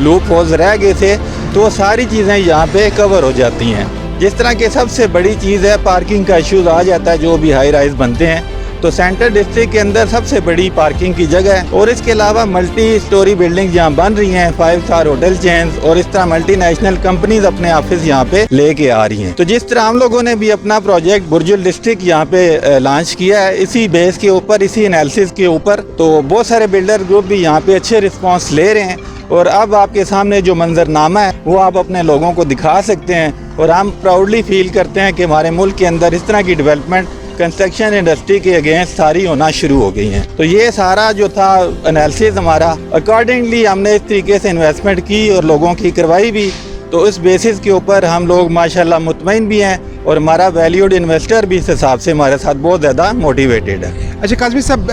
Loop holes रह गए थे, तो सारी चीज़ें यहाँ पे कवर हो जाती हैं। जिस तरह की सबसे बड़ी चीज़ है पार्किंग का इश्यूज़ आ जाता है जो भी हाई राइज बनते हैं, तो सेंट्रल डिस्ट्रिक्ट के अंदर सबसे बड़ी पार्किंग की जगह है। और इसके अलावा मल्टी स्टोरी बिल्डिंग यहाँ बन रही हैं, 5 स्टार होटल चेन्स और इस तरह मल्टीनेशनल कंपनीज अपने ऑफिस यहाँ पे लेके आ रही हैं। तो जिस तरह हम लोगों ने भी अपना प्रोजेक्ट बुर्जुल डिस्ट्रिक्ट यहाँ पे लॉन्च किया है, इसी बेस के ऊपर, इसी एनालिसिस के ऊपर, तो बहुत सारे बिल्डर ग्रुप भी यहाँ पे अच्छे रिस्पॉन्स ले रहे हैं। और अब आपके सामने जो मंजरनामा है वो आप अपने लोगों को दिखा सकते हैं। और हम प्राउडली फील करते हैं कि हमारे मुल्क के अंदर इस तरह की डेवलपमेंट कंस्ट्रक्शन इंडस्ट्री के अगेंस्ट सारी होना शुरू हो गई हैं। तो ये सारा जो था एनालिसिस हमारा, अकॉर्डिंगली हमने इस तरीके से इन्वेस्टमेंट की और लोगों की करवाई भी। तो इस बेसिस के ऊपर हम लोग माशाल्लाह मुतमईन भी हैं और हमारा वैल्यूड इन्वेस्टर भी इस हिसाब से हमारे साथ बहुत ज़्यादा मोटिवेटेड है। अच्छा काज़मी साहब,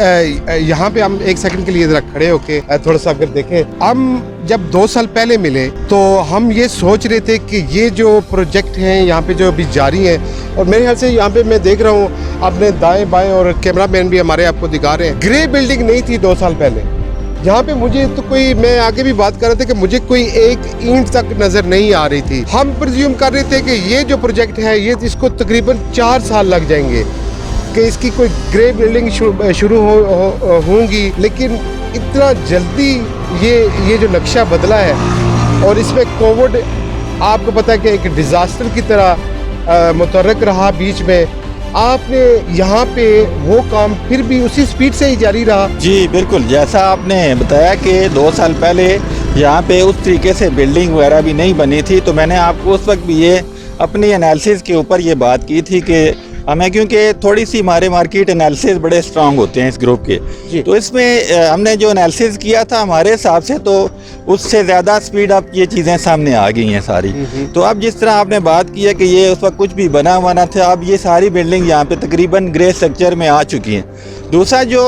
यहाँ पे हम एक सेकंड के लिए ज़रा खड़े होके थोड़ा सा अगर देखें, हम जब 2 साल पहले मिले तो हम ये सोच रहे थे कि ये जो प्रोजेक्ट हैं यहाँ पे जो अभी जारी हैं, और मेरे ख्याल से यहाँ पे मैं देख रहा हूँ अपने दाएं बाएं और कैमरामैन भी हमारे आपको दिखा रहे हैं, ग्रे बिल्डिंग नहीं थी 2 साल पहले यहाँ पे। मुझे तो कोई, मैं आगे भी बात कर रहा था कि मुझे कोई एक ईंट तक नज़र नहीं आ रही थी। हम प्रिज्यूम कर रहे थे कि ये जो प्रोजेक्ट है ये इसको तकरीबन 4 साल लग जाएंगे कि इसकी कोई ग्रे बिल्डिंग शुरू होंगी, लेकिन इतना जल्दी ये जो नक्शा बदला है। और इसमें कोविड आपको पता है कि एक डिज़ास्टर की तरह मुतहर्रिक रहा बीच में, आपने यहाँ पे वो काम फिर भी उसी स्पीड से ही जारी रहा। जी बिल्कुल, जैसा आपने बताया कि 2 साल पहले यहाँ पे उस तरीके से बिल्डिंग वगैरह भी नहीं बनी थी, तो मैंने आपको उस वक्त भी ये अपनी एनालिसिस के ऊपर ये बात की थी कि हमें, क्योंकि थोड़ी सी हमारे मार्केट एनालिसिस बड़े स्ट्रांग होते हैं इस ग्रुप के, तो इसमें हमने जो एनालिसिस किया था हमारे हिसाब से तो उससे ज़्यादा स्पीड अप ये चीज़ें सामने आ गई हैं सारी। तो अब जिस तरह आपने बात की है कि ये उस वक्त कुछ भी बना हुआ ना था, अब ये सारी बिल्डिंग यहाँ पे तकरीबन ग्रे स्ट्रक्चर में आ चुकी हैं। दूसरा जो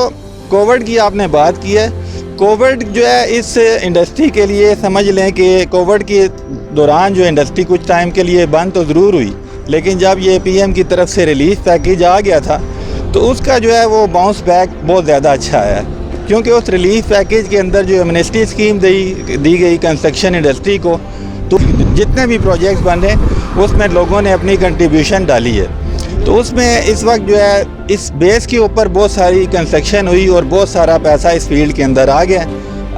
कोविड की आपने बात की है, कोविड जो है इस इंडस्ट्री के लिए समझ लें कि कोविड के दौरान जो इंडस्ट्री कुछ टाइम के लिए बंद तो ज़रूर हुई, लेकिन जब ये पीएम की तरफ से रिलीफ पैकेज आ गया था तो उसका जो है वो बाउंस बैक बहुत ज़्यादा अच्छा आया है। क्योंकि उस रिलीफ पैकेज के अंदर जो एमनेस्टी स्कीम दी गई कंस्ट्रक्शन इंडस्ट्री को, तो जितने भी प्रोजेक्ट्स बने उसमें लोगों ने अपनी कंट्रीब्यूशन डाली है। तो उसमें इस वक्त जो है इस बेस के ऊपर बहुत सारी कंस्ट्रक्शन हुई और बहुत सारा पैसा इस फील्ड के अंदर आ गया।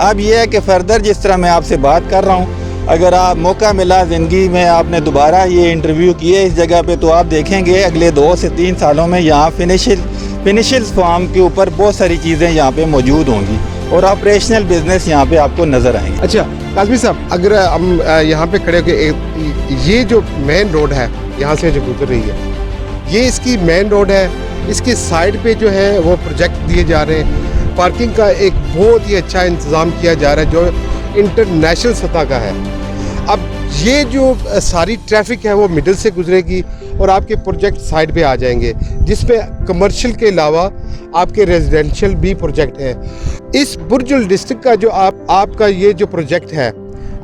अब यह है कि फ़र्दर जिस तरह मैं आपसे बात कर रहा हूँ, अगर आप मौका मिला ज़िंदगी में आपने दोबारा ये इंटरव्यू किए इस जगह पे, तो आप देखेंगे अगले 2 से 3 सालों में यहाँ फिनिशियल फॉर्म के ऊपर बहुत सारी चीज़ें यहाँ पे मौजूद होंगी और ऑपरेशनल बिजनेस यहाँ पे आपको नज़र आएंगे। अच्छा काज़मी साहब, अगर हम यहाँ पे खड़े होकर, ये जो मेन रोड है यहाँ से जो गुजर रही है, ये इसकी मेन रोड है, इसके साइड पे जो है वो प्रोजेक्ट दिए जा रहे हैं, पार्किंग का एक बहुत ही अच्छा इंतज़ाम किया जा रहा है जो इंटरनेशनल सतह का है। अब ये जो सारी ट्रैफिक है वो मिडिल से गुजरेगी और आपके प्रोजेक्ट साइड पे आ जाएंगे, जिसमें कमर्शियल के अलावा आपके रेजिडेंशियल भी प्रोजेक्ट हैं। इस बुर्जुल डिस्ट्रिक्ट का जो आपका ये जो प्रोजेक्ट है,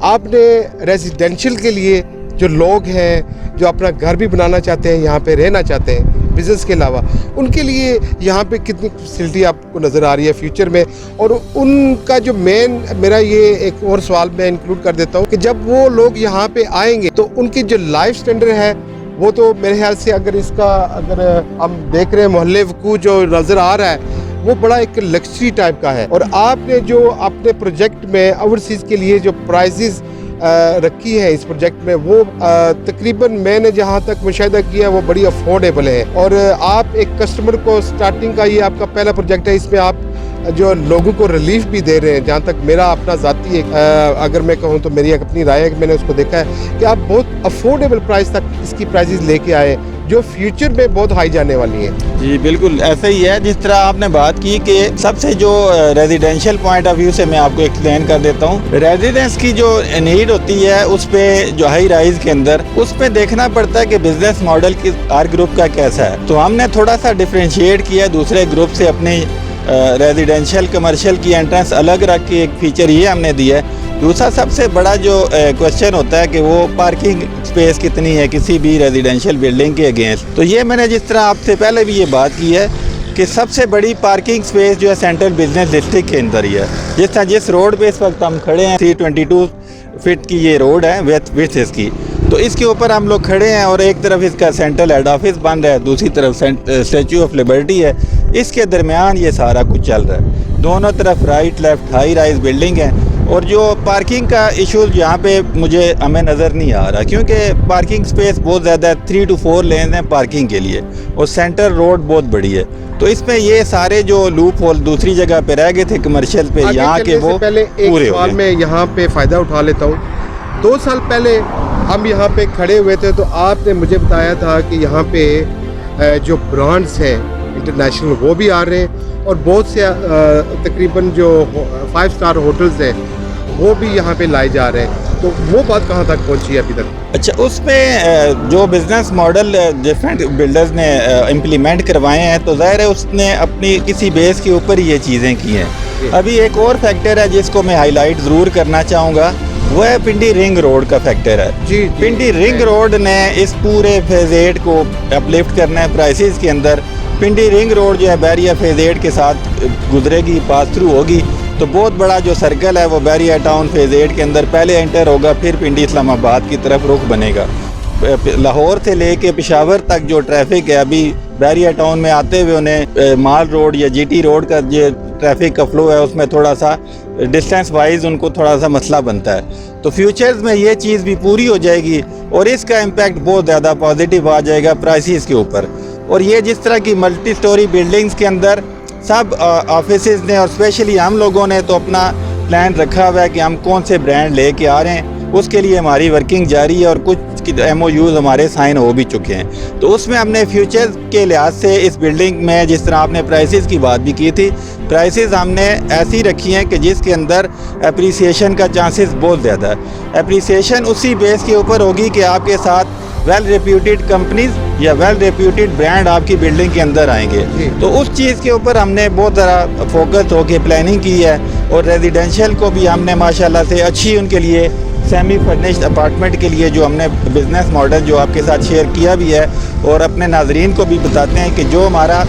आपने रेजिडेंशियल के लिए जो लोग हैं जो अपना घर भी बनाना चाहते हैं, यहाँ पे रहना चाहते हैं बिज़नेस के अलावा, उनके लिए यहाँ पे कितनी फैसिलिटी आपको नज़र आ रही है फ्यूचर में? और उनका जो मेरा ये एक और सवाल मैं इंक्लूड कर देता हूँ कि जब वो लोग यहाँ पे आएंगे तो उनकी जो लाइफ स्टैंडर्ड है वो तो मेरे ख्याल से अगर हम देख रहे हैं मोहल्ले वकू जो नज़र आ रहा है वो बड़ा एक लग्जरी टाइप का है। और आपने जो अपने प्रोजेक्ट में ओवरसीज़ के लिए जो प्राइजेज़ रखी है इस प्रोजेक्ट में, वो तकरीबन मैंने जहां तक मुशाहिदा किया वो बड़ी अफोर्डेबल है। और आप एक कस्टमर को स्टार्टिंग का ये आपका पहला प्रोजेक्ट है, इसमें आप जो लोगों को रिलीफ भी दे रहे हैं। जहाँ तक मेरा अपना ज़ाती एक अगर मैं कहूँ तो मेरी एक अपनी राय है कि मैंने उसको देखा है कि आप बहुत अफोर्डेबल प्राइस तक इसकी प्राइजेज़ लेके आए जो फ्यूचर में बहुत हाई जाने वाली है। जी बिल्कुल ऐसा ही है। जिस तरह आपने बात की कि सबसे जो रेजिडेंशियल पॉइंट ऑफ व्यू से मैं आपको एक्सप्लेन कर देता हूँ, रेजिडेंस की जो नीड होती है उस पे जो हाई राइज के अंदर उस पे देखना पड़ता है कि बिजनेस मॉडल की हर ग्रुप का कैसा है। तो हमने थोड़ा सा डिफ्रेंशिएट किया दूसरे ग्रुप से, अपनी रेजिडेंशियल कमर्शियल की एंट्रेंस अलग रख के एक फीचर ये हमने दिया है। दूसरा सबसे बड़ा जो क्वेश्चन होता है कि वो पार्किंग स्पेस कितनी है किसी भी रेजिडेंशियल बिल्डिंग के अगेंस्ट। तो ये मैंने जिस तरह आपसे पहले भी ये बात की है कि सबसे बड़ी पार्किंग स्पेस जो है सेंट्रल बिजनेस डिस्ट्रिक्ट के अंदर ही है। जिस रोड पे इस वक्त हम खड़े हैं 322 फीट की ये रोड है विथ इसकी, तो इसके ऊपर हम लोग खड़े हैं और एक तरफ इसका सेंट्रल हेड ऑफिस बन रहा है, दूसरी तरफ स्टैचू ऑफ लिबर्टी है। इसके दरमियान ये सारा कुछ चल रहा है। दोनों तरफ right left high rise building है और जो पार्किंग का इशूज़ यहाँ पे हमें नज़र नहीं आ रहा, क्योंकि पार्किंग स्पेस बहुत ज़्यादा है। 3 to 4 लेन हैं पार्किंग के लिए और सेंटर रोड बहुत बड़ी है। तो इसमें ये सारे जो लूप होल दूसरी जगह पे रह गए थे कमर्शियल पे, यहाँ के वो पहले पूरे एक हो सवाल गए। में यहाँ पे फ़ायदा उठा लेता हूँ। 2 साल पहले हम यहाँ पे खड़े हुए थे तो आपने मुझे बताया था कि यहाँ पे जो ब्रांड्स हैं इंटरनेशनल वो भी आ रहे हैं और बहुत से तकरीबन जो 5 स्टार होटल्स हैं वो भी यहाँ पे लाए जा रहे हैं। तो वो बात कहाँ तक पहुँची है अभी तक? अच्छा, उसमें जो बिज़नेस मॉडल डिफरेंट बिल्डर्स ने इम्प्लीमेंट करवाए हैं, तो ज़ाहिर है उसने अपनी किसी बेस के ऊपर ही ये चीज़ें की हैं। अभी एक और फैक्टर है जिसको मैं हाईलाइट ज़रूर करना चाहूँगा, वो है पिंडी रिंग रोड का फैक्टर है। जी, पिंडी रिंग रोड ने इस पूरे फेज़ 8 को अपलिफ्ट करना है प्राइसेस के अंदर। पिंडी रिंग रोड जो है बैरिया फेज़ 8 के साथ गुजरेगी, पास थ्रू होगी, तो बहुत बड़ा जो सर्कल है वो बैरिया टाउन फेज़ 8 के अंदर पहले एंटर होगा, फिर पिंडी इस्लामाबाद की तरफ रुख बनेगा। लाहौर से लेके पेशावर तक जो ट्रैफिक है अभी बैरिया टाउन में आते हुए उन्हें माल रोड या जीटी रोड का जो ट्रैफिक का फ्लो है उसमें थोड़ा सा डिस्टेंस वाइज उनको थोड़ा सा मसला बनता है। तो फ्यूचर्स में ये चीज़ भी पूरी हो जाएगी और इसका इम्पैक्ट बहुत ज़्यादा पॉजिटिव आ जाएगा प्राइसेस के ऊपर। और ये जिस तरह की मल्टी स्टोरी बिल्डिंग्स के अंदर सब ऑफिसेज ने और स्पेशली हम लोगों ने तो अपना प्लान रखा हुआ है कि हम कौन से ब्रांड लेके आ रहे हैं, उसके लिए हमारी वर्किंग जारी है और कुछ MOUs हमारे साइन हो भी चुके हैं। तो उसमें हमने फ्यूचर के लिहाज से इस बिल्डिंग में जिस तरह आपने प्राइसेस की बात भी की थी, प्राइसेस हमने ऐसी रखी हैं कि जिसके अंदर एप्रिसिएशन का चांसेस बहुत ज़्यादा है। एप्रिसिएशन उसी बेस के ऊपर होगी कि आपके साथ वेल रेप्यूटेड कंपनीज या वेल रेप्यूटेड ब्रांड आपकी बिल्डिंग के अंदर आएंगे। तो उस चीज़ के ऊपर हमने बहुत ज़्यादा फोकस होकर प्लानिंग की है और रेजिडेंशियल को भी हमने माशाल्लाह से अच्छी उनके लिए सेमी फर्निश्ड अपार्टमेंट के लिए जो हमने बिज़नेस मॉडल जो आपके साथ शेयर किया भी है और अपने नाजरीन को भी बताते हैं कि जो हमारा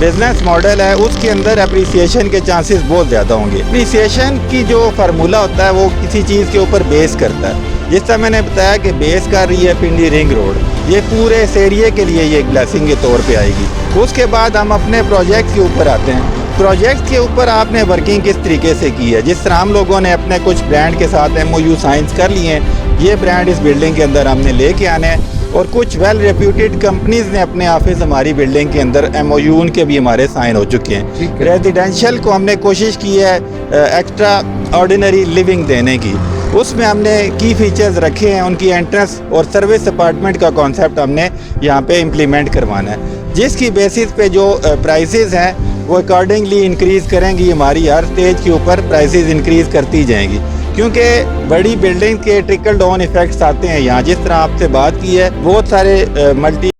बिज़नेस मॉडल है उसके अंदर अप्रिसिएशन के चांसेस बहुत ज़्यादा होंगे। अप्रिसिएशन की जो फार्मूला होता है वो किसी चीज़ के ऊपर बेस करता है। जिस तरह मैंने बताया कि बेस कर रही है पिंडी रिंग रोड, ये पूरे इस एरिया के लिए ये एक ब्लेसिंग के तौर पे आएगी। उसके बाद हम अपने प्रोजेक्ट के ऊपर आते हैं। प्रोजेक्ट के ऊपर आपने वर्किंग किस तरीके से की है। जिस तरह हम लोगों ने अपने कुछ ब्रांड के साथ MOU साइंस कर लिए हैं, ये ब्रांड इस बिल्डिंग के अंदर हमने लेके आने हैं और कुछ वेल रेप्यूटेड कंपनीज ने अपने ऑफिस हमारी बिल्डिंग के अंदर MOU उनके भी हमारे साइन हो चुके हैं। रेजिडेंशियल को हमने कोशिश की है एक्स्ट्रा ऑर्डिनरी लिविंग देने की, उसमें हमने की फीचर्स रखे हैं, उनकी एंट्रेंस और सर्विस अपार्टमेंट का कॉन्सेप्ट हमने यहाँ पे इम्प्लीमेंट करवाना है, जिसकी बेसिस पे जो प्राइसेस हैं वो अकॉर्डिंगली इंक्रीज़ करेंगी। हमारी हर स्टेज के ऊपर प्राइसेस इंक्रीज़ करती जाएंगी क्योंकि बड़ी बिल्डिंग के ट्रिकल डाउन इफेक्ट्स आते हैं यहाँ। जिस तरह आपसे बात की है, बहुत सारे मल्टी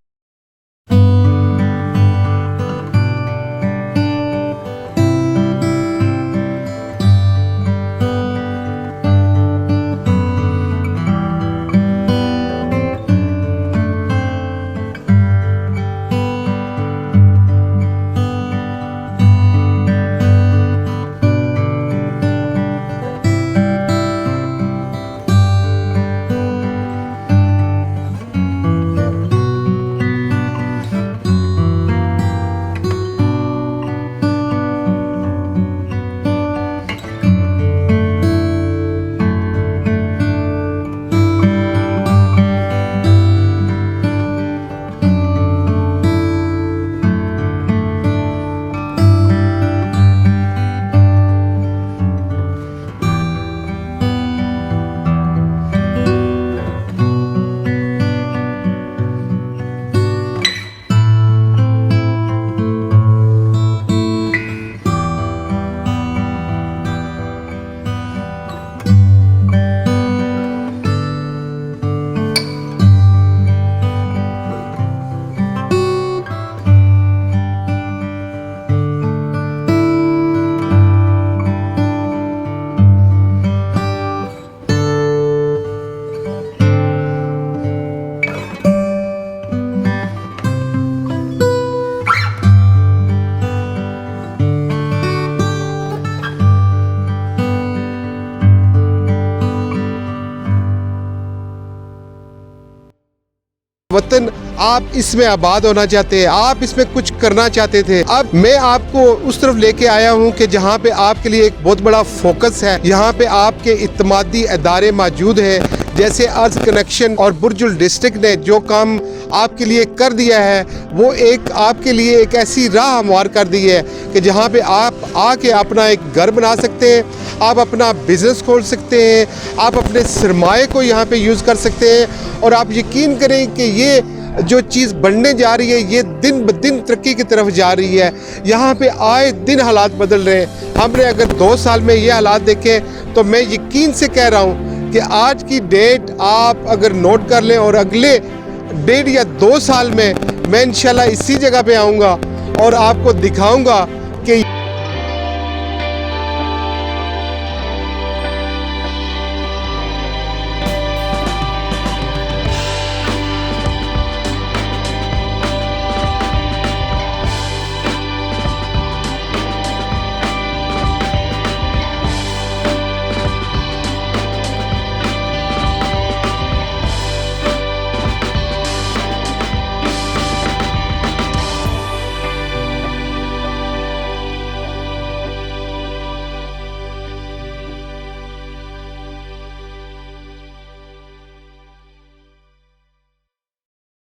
वतन आप इसमें आबाद होना चाहते हैं, आप इसमें कुछ करना चाहते थे। अब मैं आपको उस तरफ लेके आया हूँ कि जहाँ पे आपके लिए एक बहुत बड़ा फोकस है, यहाँ पे आपके इत्तमादी अदारे मौजूद हैं, जैसे अर्ज कनेक्शन और बुर्जुल डिस्ट्रिक्ट ने जो काम आपके लिए कर दिया है, वो एक आपके लिए एक ऐसी राह हमवार कर दी है कि जहाँ पे आप आके अपना एक घर बना सकते हैं, आप अपना बिजनेस खोल सकते हैं, आप अपने सरमाए को यहाँ पे यूज़ कर सकते हैं। और आप यकीन करें कि ये जो चीज़ बढ़ने जा रही है, ये दिन ब दिन तरक्की की तरफ जा रही है। यहाँ पे आए दिन हालात बदल रहे हैं। हमने अगर 2 साल में ये हालात देखे तो मैं यकीन से कह रहा हूँ कि आज की डेट आप अगर नोट कर लें और अगले 1.5 या 2 साल में मैं इंशाल्लाह इसी जगह पे आऊँगा और आपको दिखाऊँगा कि